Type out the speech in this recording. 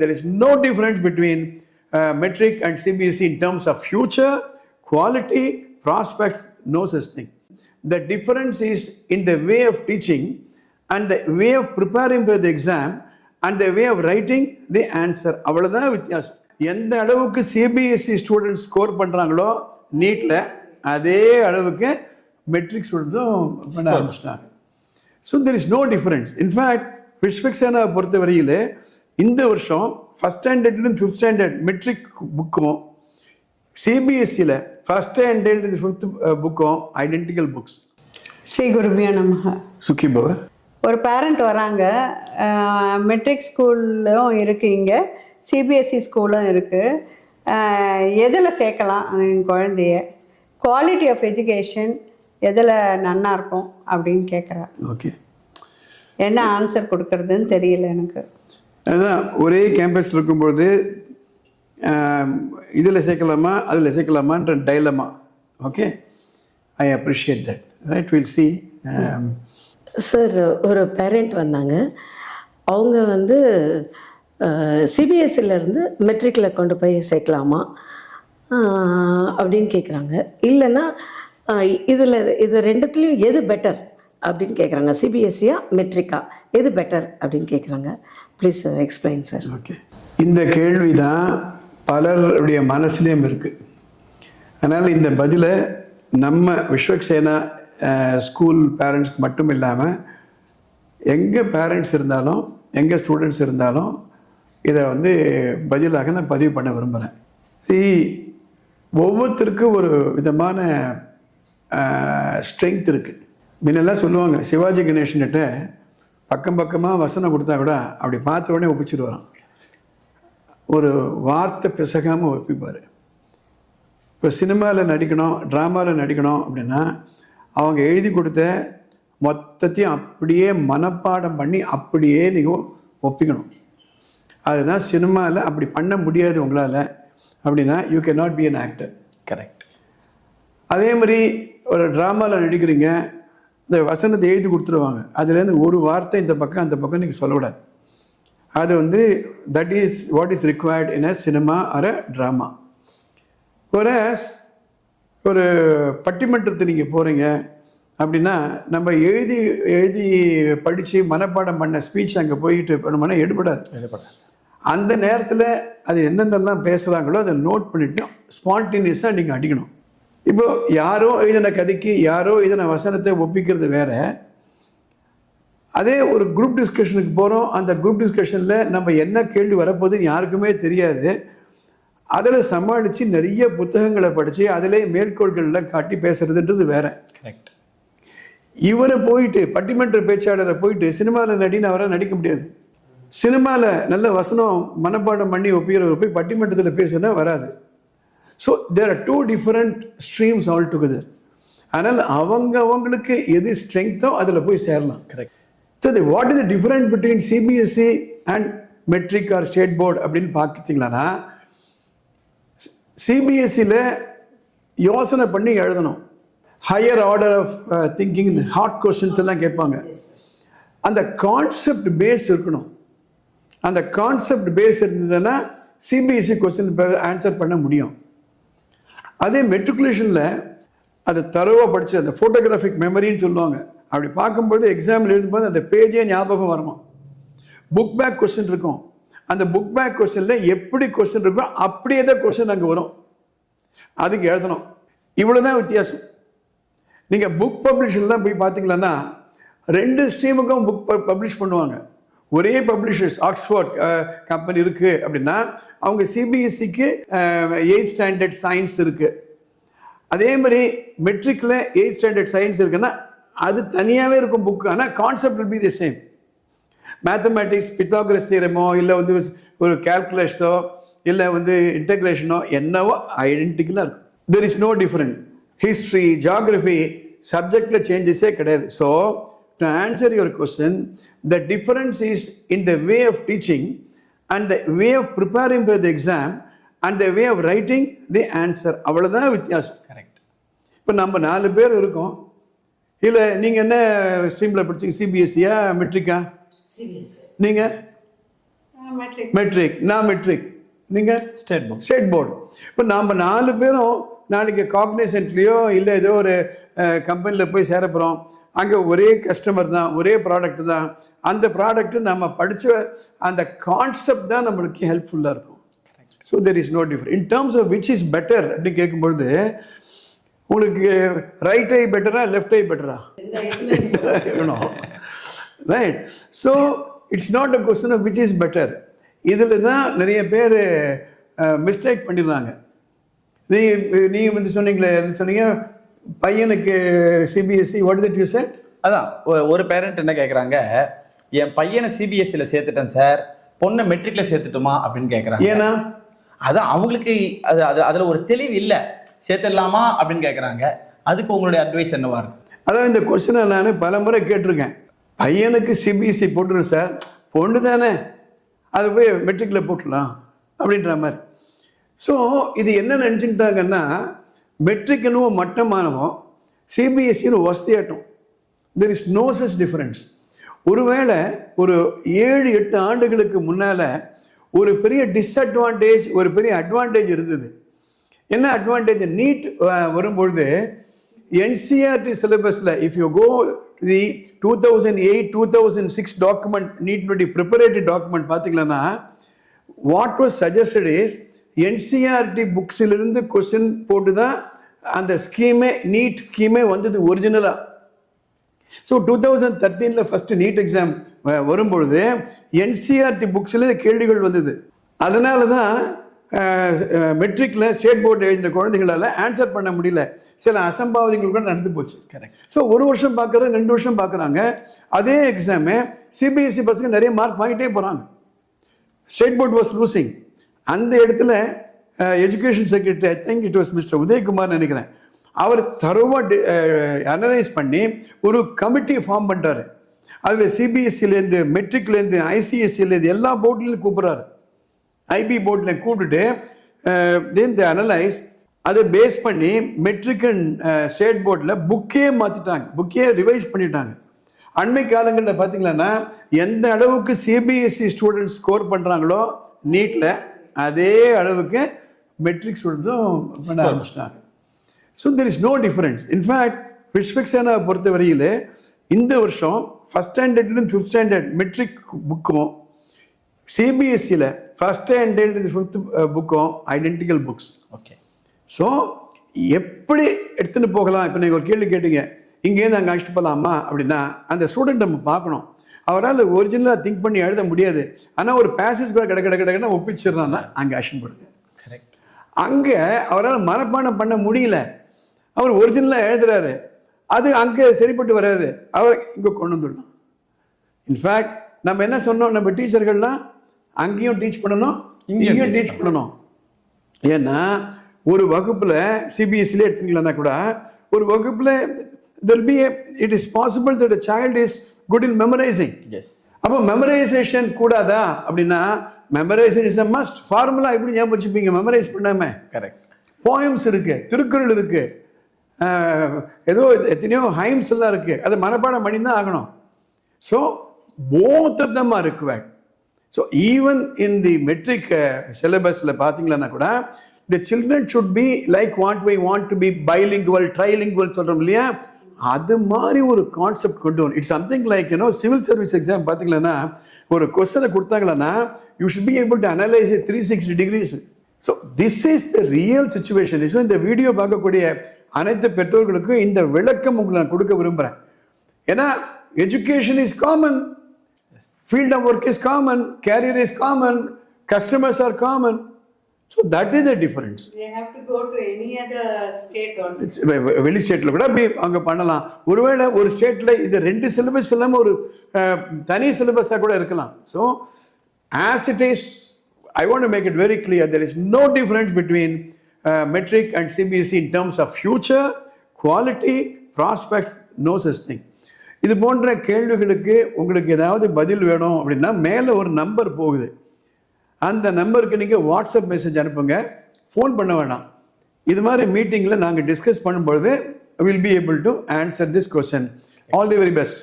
There is no difference between metric and CBSE in terms of future, quality, prospects, no such thing. The difference is in the way of teaching and the way of preparing for the exam and the way of writing the answer. அவ்வளவுதான் வித்தியாசம். எந்த அளவுக்கு CBSE students score பண்றாங்களோ நீட்ல அதே அளவுக்கு matric ஸ்டூடெண்ட்ஸும் பண்ண ஆரம்பிச்சிட்டாங்க. So there is no difference. In fact Vishwaksena பொறுத்த வரையில் இந்த வருஷம் ஃபஸ்ட் ஸ்டாண்டர்ட்லேருந்து ஃபிஃப்த் ஸ்டாண்டர்ட் மெட்ரிக் புக்கும் சிபிஎஸ்சியில் ஃபஸ்ட் ஸ்டாண்டர்ட்லேருந்து ஃபிஃப்த் புக்கும் ஐடென்டிக்கல் புக்ஸ். ஸ்ரீ குருபியோ நமஹ. சுக்கி பவ. ஒரு பேரண்ட் வராங்க, மெட்ரிக் ஸ்கூல்லும் இருக்குது, இங்கே சிபிஎஸ்சி ஸ்கூலும் இருக்குது, எதில் சேர்க்கலாம் என் குழந்தைய, குவாலிட்டி ஆஃப் எஜுகேஷன் எதில் நன்னா இருக்கும் அப்படின்னு கேட்குறாரு. ஓகே, என்ன ஆன்சர் கொடுக்கறதுன்னு தெரியல எனக்கு. அதுதான் ஒரே கேம்பஸில் இருக்கும்பொழுது இதில் சேர்க்கலாமா அதில் சேர்க்கலாமான்ற dilemma. Okay, I appreciate that. Right, will see. Sir, ஒரு பேரண்ட் வந்தாங்க, அவங்க வந்து சிபிஎஸ்சிலேருந்து மெட்ரிக்கில் கொண்டு போய் சேர்க்கலாமா அப்படின்னு கேட்குறாங்க. இல்லைன்னா இது ரெண்டுத்துலேயும் எது பெட்டர் அப்படின்னு கேட்குறாங்க. சிபிஎஸ்சியா மெட்ரிக்கா எது பெட்டர் அப்படின்னு கேட்குறாங்க. Please explain sir. ஓகே, இந்த கேள்வி தான் பலருடைய மனசுலேயும் இருக்குது. அதனால் இந்த பதிலை நம்ம விஸ்வக்சேனா ஸ்கூல் பேரண்ட்ஸ்க்கு மட்டும் இல்லாமல் எங்கே பேரண்ட்ஸ் இருந்தாலும் எங்கே ஸ்டூடெண்ட்ஸ் இருந்தாலும் இதை வந்து பதிலாக நான் பதிவு பண்ண விரும்புகிறேன். ஒவ்வொருத்தருக்கும் ஒரு விதமான ஸ்ட்ரென்த் இருக்குது. முன்னெல்லாம் சொல்லுவாங்க, சிவாஜி கணேசன்கிட்ட பக்கம் பக்கமாக வசனம் கொடுத்தா கூட அப்படி பார்த்த உடனே ஒப்பிச்சுட்டு வரான். ஒரு வார்த்தை பிசகாமல் ஒப்பிப்பார். இப்போ சினிமாவில் நடிக்கணும், ட்ராமாவில் நடிக்கணும் அப்படின்னா அவங்க எழுதி கொடுத்த மொத்தத்தையும் அப்படியே மனப்பாடம் பண்ணி அப்படியே நீங்கள் ஒப்பிக்கணும். அதுதான் சினிமாவில். அப்படி பண்ண முடியாது உங்களால் அப்படின்னா you can not be an actor. Correct. அதே மாதிரி ஒரு ட்ராமாவில் நடிக்கிறீங்க, இந்த வசனத்தை எழுதி கொடுத்துருவாங்க, அதுலேருந்து ஒரு வார்த்தை இந்த பக்கம் அந்த பக்கம் நீங்கள் சொல்லக்கூடாது. அது வந்து that is what is required in a cinema or a drama. ஒரு பட்டிமன்றத்தை நீங்கள் போகிறீங்க அப்படின்னா நம்ம எழுதி எழுதி படித்து மனப்பாடம் பண்ண ஸ்பீச் அங்கே போயிட்டு பண்ணோம்னா எடுபடாது. அந்த நேரத்தில் அது என்னென்னலாம் பேசுகிறாங்களோ அதை நோட் பண்ணிவிட்டு ஸ்பான்டேனியஸாக நீங்கள் அடிக்கணும். இப்போது யாரோ எழுதின கதைக்கு யாரோ எழுதின வசனத்தை ஒப்பிக்கிறது வேற. அதே ஒரு குரூப் டிஸ்கஷனுக்கு போகிறோம், அந்த குரூப் டிஸ்கஷனில் நம்ம என்ன கேள்வி வரப்போகுதுன்னு யாருக்குமே தெரியாது. அதில் சமாளித்து நிறைய புத்தகங்களை படித்து அதிலே மேற்கோள்களில் காட்டி பேசுறதுன்றது வேற. கரெக்ட். இவரை போயிட்டு பட்டிமன்ற பேச்சாளரை போயிட்டு சினிமாவில் நடின்னு அவரை நடிக்க முடியாது. சினிமாவில் நல்ல வசனம் மனப்பாடம் பண்ணி ஒப்பிக்கிறவர் போய் பட்டிமன்றத்தில் பேசுனா வராது. So there are two different streams all together. அதனால் அவங்களுக்கு எது ஸ்ட்ரென்த்தோ அதில் போய் சேரலாம். Correct. So what is the difference between CBSE and matric or state board அப்படின்னு பார்த்திங்களான்னா, சிபிஎஸ்சியில் யோசனை பண்ணி எழுதணும். Higher order of thinking, hard questions எல்லாம் கேட்பாங்க. அந்த கான்செப்ட் பேஸ் இருக்கணும். அந்த கான்செப்ட் பேஸ் இருந்ததுன்னா சிபிஎஸ்சி கொஸ்டின் ஆன்சர் பண்ண முடியும். அதே மெட்ரிகுலேஷனில் அதை தரவாக படித்து அந்த ஃபோட்டோகிராஃபிக் மெமரின்னு சொல்லுவாங்க. அப்படி பார்க்கும்போது எக்ஸாம்பிள் எழுதும்போது அந்த பேஜே ஞாபகம் வரணும். புக் பேக் கொஸ்டின் இருக்கும். அந்த புக் பேக் கொஸ்டினில் எப்படி கொஸ்டின் இருக்கோ அப்படியே தான் கொஸ்டின் அங்கே வரும். அதுக்கு எழுதணும். இவ்வளோ தான் வித்தியாசம். நீங்கள் புக் பப்ளிஷர்லாம் போய் பார்த்தீங்களன்னா 2 ஸ்ட்ரீமுக்கும் புக் பப்ளிஷ் பண்ணுவாங்க. ஒரே பப்ளிஷர்ஸ், ஆக்ஸ்ஃபோர்ட் கம்பெனி இருக்குது அப்படின்னா அவங்க சிபிஎஸ்சிக்கு 8th ஸ்டாண்டர்ட் சயின்ஸ் இருக்குது. அதே மாதிரி மெட்ரிக்கில் 8th ஸ்டாண்டர்ட் சயின்ஸ் இருக்குன்னா அது தனியாகவே இருக்கும் புக்கு. ஆனால் concept will be the same. Mathematics, Pythagoras தியரமோ இல்லை வந்து ஒரு கேல்குலேஷனோ இல்லை வந்து இன்டகிரேஷனோ என்னவோ ஐடென்டிக்கலாக இருக்கும். There is no different. History, geography சப்ஜெக்டில் சேஞ்சஸே கிடையாது. So to answer your question, the difference is in the way of teaching and the way of preparing for the exam and the way of writing the answer. அவ்வளோதான் வித்தியாசம். Correct. இப்போ நம்ம 4 பேர் இருக்கோம். இல்லை நீங்கள் என்ன ஸ்ட்ரீமில் படிச்சிங்க? சிபிஎஸ்சியா மெட்ரிக்கா? சிபிஎஸ்சி. நீங்கள் மெட்ரிக், நான் மெட்ரிக், நீங்கள் ஸ்டேட் போர்ட். State board. இப்போ நாம் 4 பேரும் நாளைக்கு காக்னிசன்ட்லேயோ இல்லை ஏதோ ஒரு கம்பெனியில் போய் சேர போகிறோம். அங்கே ஒரே கஸ்டமர் தான், ஒரே ப்ராடக்ட் தான். அந்த ப்ராடக்ட்டு நம்ம படித்த அந்த கான்செப்ட் தான் நம்மளுக்கு ஹெல்ப்ஃபுல்லாக இருக்கும். So there is no difference in terms of which is better அப்படின்னு கேட்கும்பொழுது உங்களுக்கு ரைட் ஐ பெட்டரா லெஃப்ட் ஐ பெட்டரா? Right. So it's not a question of which is better. இதில் தான் நிறைய பேர் மிஸ்டேக் பண்ணிடுறாங்க. நீங்கள் வந்து சொன்னீங்க பையனுக்கு CBSE, what that you said? அதான் ஒரு பேரண்ட் என்ன கேட்குறாங்க, என் பையனை சிபிஎஸ்சியில் சேர்த்துட்டேன் சார், பொண்ணை மெட்ரிக்கில் சேர்த்துட்டுமா அப்படின்னு கேட்குறாங்க. ஏன்னா அதான் அவங்களுக்கு அது அது அதில் ஒரு தெளிவு இல்லை, சேர்த்துடலாமா அப்படின்னு கேட்குறாங்க. அதுக்கு உங்களுடைய அட்வைஸ் என்னவா இருக்கும்? அதான் இந்த கொஸ்டினை நான் பல முறை கேட்டிருக்கேன். பையனுக்கு சிபிஎஸ்சி போட்டுருங்க சார், பொண்ணு தானே அது போய் மெட்ரிக்கில் போட்டுடலாம் அப்படின்ற மாதிரி. ஸோ இது என்ன நினச்சிக்கிட்டாங்கன்னா, மெட்ரிக்னு மட்டமானவோ சிபிஎஸ்சின்னு வசதியாட்டும். There is no such difference. ஒருவேளை ஒரு 7-8 ஆண்டுகளுக்கு முன்னால் ஒரு பெரிய டிஸ்அட்வான்டேஜ், ஒரு பெரிய அட்வான்டேஜ் இருந்தது. என்ன அட்வான்டேஜ்? நீட் வரும்பொழுது என்சிஆர்டி சிலபஸில் if you go the 2008-2006 document, நீட்னுடைய ப்ரிப்பரேட்டரி டாக்குமெண்ட் பார்த்தீங்கன்னா, what was suggested is NCERT புக்ஸிலிருந்து கொஸ்டின் போட்டு தான் அந்த ஸ்கீமே, நீட் ஸ்கீமே வந்தது ஒரிஜினலாக. ஸோ 2013 ஃபஸ்ட்டு நீட் எக்ஸாம் வரும்பொழுது என்சிஆர்டி புக்ஸில் கேள்விகள் வந்தது. அதனால தான் மெட்ரிக்கில் ஸ்டேட் போர்டு எழுதின குழந்தைங்களால் ஆன்சர் பண்ண முடியல. சில அசம்பாவிதங்கள் கூட நடந்து போச்சு. கரெக்ட். ஸோ 1 வருஷம் பார்க்குறாங்க, 2 வருஷம் பார்க்குறாங்க. அதே எக்ஸாமு சிபிஎஸ்சி பசங்க நிறைய மார்க் வாங்கிட்டே போகிறாங்க. State board was losing. அந்த இடத்துல education secretary, I think it was mister Udhayakumar நினைக்கிறேன், அவர் தரோவாக அனலைஸ் பண்ணி ஒரு கமிட்டி ஃபார்ம் பண்ணுறாரு. அதில் சிபிஎஸ்சிலேருந்து, மெட்ரிக்லேருந்து, ஐசிஎஸ்சிலேருந்து எல்லா போர்ட்லேருந்து கூப்பிட்றாரு. ஐபி போர்டில் கூப்பிட்டுட்டு தென் தி அனலைஸ், அதை பேஸ் பண்ணி மெட்ரிக் அண்ட் ஸ்டேட் போர்டில் புக்கே மாற்றிட்டாங்க, புக்கே ரிவைஸ் பண்ணிட்டாங்க. அண்மை காலங்களில் பார்த்தீங்கன்னா எந்த அளவுக்கு சிபிஎஸ்சி ஸ்டூடெண்ட்ஸ் ஸ்கோர் பண்ணுறாங்களோ நீட்டில், அதே அளவுக்கு மெட்ரிக் ஸ்டூடெண்ட்ஸும் பண்ண ஆரம்பிச்சிட்டாங்க. So there is no difference. In fact விஸ்வக்சேனாவை பொறுத்த வரையில் இந்த வருஷம் ஃபஸ்ட் ஸ்டாண்டர்ட்லேருந்து 5th ஸ்டாண்டர்ட் மெட்ரிக் புக்கும் சிபிஎஸ்சியில் ஃபஸ்ட் ஸ்டாண்டர்ட்லேருந்து 5th புக்கும் ஐடென்டிக்கல் புக்ஸ். ஓகே. ஸோ எப்படி எடுத்துகிட்டு போகலாம்? இப்போ நீங்கள் ஒரு கேள்வி கேட்டீங்க, இங்கேருந்து அங்கே அழைச்சிட்டு போகலாமா அப்படின்னா, அந்த ஸ்டூடெண்ட் நம்ம பார்க்கணும். அவரால் ஒரிஜினலாக திங்க் பண்ணி எழுத முடியாது. ஆனால் ஒரு பேசேஜ் கூட கிடக்கினா ஒப்பிச்சிடறான்னா அங்கே ஆக்ஷன் போடுங்க. கரெக்ட். அங்கே அவரால் மனப்பாடம் பண்ண முடியல, அவர் ஒரிஜினலாக எழுதுறாரு, அது அங்கே சரிப்பட்டு வராது, அவர் இங்கே கொண்டு வந்துடணும். இன்ஃபேக்ட் நம்ம என்ன சொன்னோம், நம்ம டீச்சர்கள்லாம் அங்கேயும் டீச் பண்ணணும், இங்கேயும் டீச் பண்ணணும். ஏன்னா ஒரு வகுப்பில் சிபிஎஸ்சிலே எடுத்துக்கலன்னா கூட ஒரு வகுப்பில் there will be it is possible that a child is good in memorizing. Yes. அப்போ மெமரைசேஷன் கூடாதா அப்படின்னா, memorisation is a must. Formula எப்படி ஞாபகம் வச்சுப்பீங்க மெமரைஸ் பண்ணாமல்? கரெக்ட். போயம்ஸ் இருக்கு, திருக்குறள் இருக்கு, ஏதோ எத்தனையோ ஹைம்ஸ் எல்லாம் இருக்கு, அதை மனப்பாடம் பண்ணி தான் ஆகணும். So both of them are required. So even in the matric சிலபஸில் பார்த்தீங்கன்னா கூட the children should be like what we want to be bilingual, trilingual சொல்கிறோம் இல்லையா, அது மாதிரி ஒரு கான்செப்ட் கொண்டு வரணும். It's something like civil service exam பார்த்தீங்கன்னா ஒரு கொஸ்டனை கொடுத்தாங்கன்னா you should be able to analyse 360 degrees. So this is the real situation. ஸோ இந்த வீடியோ பார்க்கக்கூடிய அனைத்து பெற்றோர்களுக்கும் இந்த விளக்கம் உங்களுக்கு நான் கொடுக்க விரும்புகிறேன். ஏன்னா education is common, field of work is common, career is common, customers are common. So that is the difference. They have to go to any other state also. வெளி ஸ்டேட்டில் கூட அப்படி அங்கே பண்ணலாம். ஒருவேளை ஒரு ஸ்டேட்டில் இது 2 சிலபஸ் இல்லாமல் ஒரு தனி சிலபஸாக கூட இருக்கலாம். So as it is, I want to make it very clear, there is no difference between metric and CBSE in terms of future, quality, prospects, no such thing. இது போன்ற கேள்விகளுக்கு உங்களுக்கு ஏதாவது பதில் வேணும் அப்படின்னா மேலே ஒரு நம்பர் போகுது, அந்த நம்பருக்கு நீங்கள் வாட்ஸ்அப் மெசேஜ் அனுப்புங்க, ஃபோன் பண்ண வேணாம். இது மாதிரி மீட்டிங்கில் நாங்கள் டிஸ்கஸ் பண்ணும்பொழுது will be able to answer this question. All the very best.